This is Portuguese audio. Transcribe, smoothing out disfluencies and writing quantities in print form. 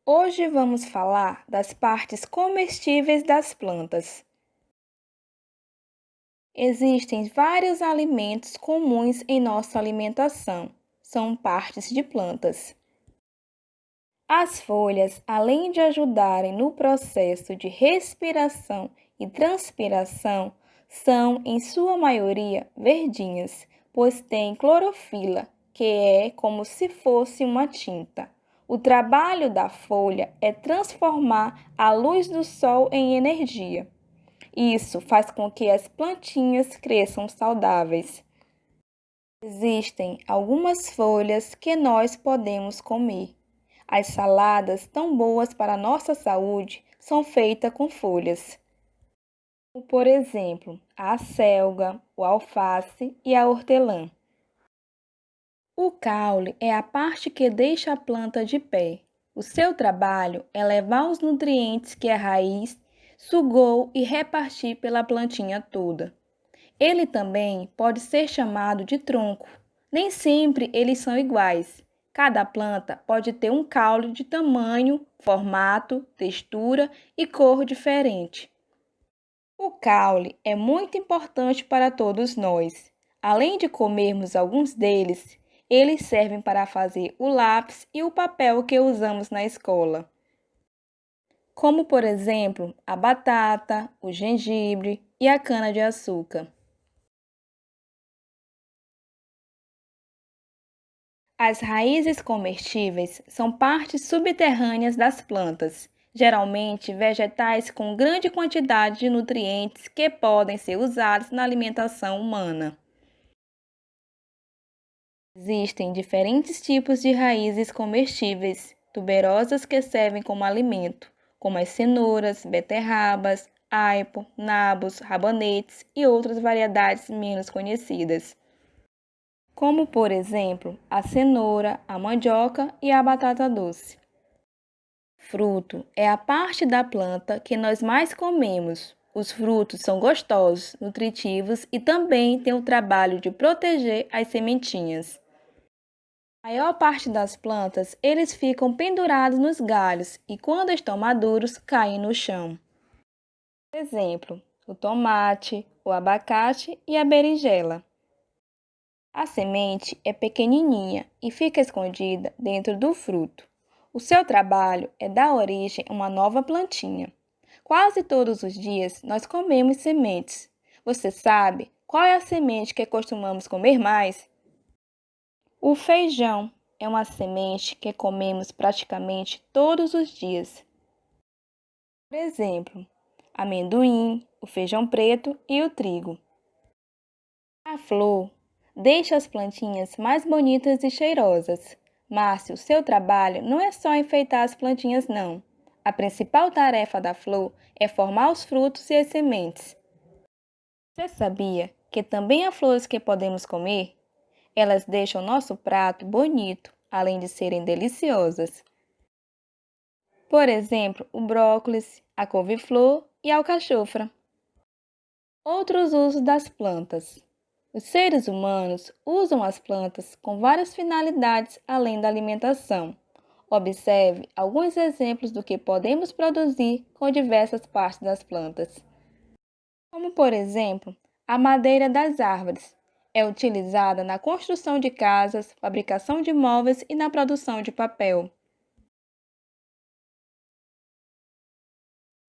Hoje vamos falar das partes comestíveis das plantas. Existem vários alimentos comuns em nossa alimentação. São partes de plantas. As folhas, além de ajudarem no processo de respiração e transpiração, são, em sua maioria, verdinhas, pois têm clorofila, que é como se fosse uma tinta. O trabalho da folha é transformar a luz do sol em energia. Isso faz com que as plantinhas cresçam saudáveis. Existem algumas folhas que nós podemos comer. As saladas, tão boas para a nossa saúde, são feitas com folhas. Por exemplo, a acelga, o alface e a hortelã. O caule é a parte que deixa a planta de pé. O seu trabalho é levar os nutrientes que a raiz sugou e repartir pela plantinha toda. Ele também pode ser chamado de tronco. Nem sempre eles são iguais. Cada planta pode ter um caule de tamanho, formato, textura e cor diferente. O caule é muito importante para todos nós. Além de comermos alguns deles, eles servem para fazer o lápis e o papel que usamos na escola. Como, por exemplo, a batata, o gengibre e a cana-de-açúcar. As raízes comestíveis são partes subterrâneas das plantas, geralmente vegetais com grande quantidade de nutrientes que podem ser usados na alimentação humana. Existem diferentes tipos de raízes comestíveis, tuberosas que servem como alimento, como as cenouras, beterrabas, aipo, nabos, rabanetes e outras variedades menos conhecidas, como por exemplo a cenoura, a mandioca e a batata doce. Fruto é a parte da planta que nós mais comemos. Os frutos são gostosos, nutritivos e também têm o trabalho de proteger as sementinhas. A maior parte das plantas, eles ficam pendurados nos galhos e quando estão maduros, caem no chão. Por exemplo, o tomate, o abacate e a berinjela. A semente é pequenininha e fica escondida dentro do fruto. O seu trabalho é dar origem a uma nova plantinha. Quase todos os dias nós comemos sementes. Você sabe qual é a semente que costumamos comer mais? O feijão é uma semente que comemos praticamente todos os dias. Por exemplo, amendoim, o feijão preto e o trigo. A flor deixa as plantinhas mais bonitas e cheirosas. Mas o seu trabalho não é só enfeitar as plantinhas, não. A principal tarefa da flor é formar os frutos e as sementes. Você sabia que também há flores que podemos comer? Elas deixam nosso prato bonito, além de serem deliciosas. Por exemplo, o brócolis, a couve-flor e a alcachofra. Outros usos das plantas. Os seres humanos usam as plantas com várias finalidades além da alimentação. Observe alguns exemplos do que podemos produzir com diversas partes das plantas. Como, por exemplo, a madeira das árvores. É utilizada na construção de casas, fabricação de móveis e na produção de papel.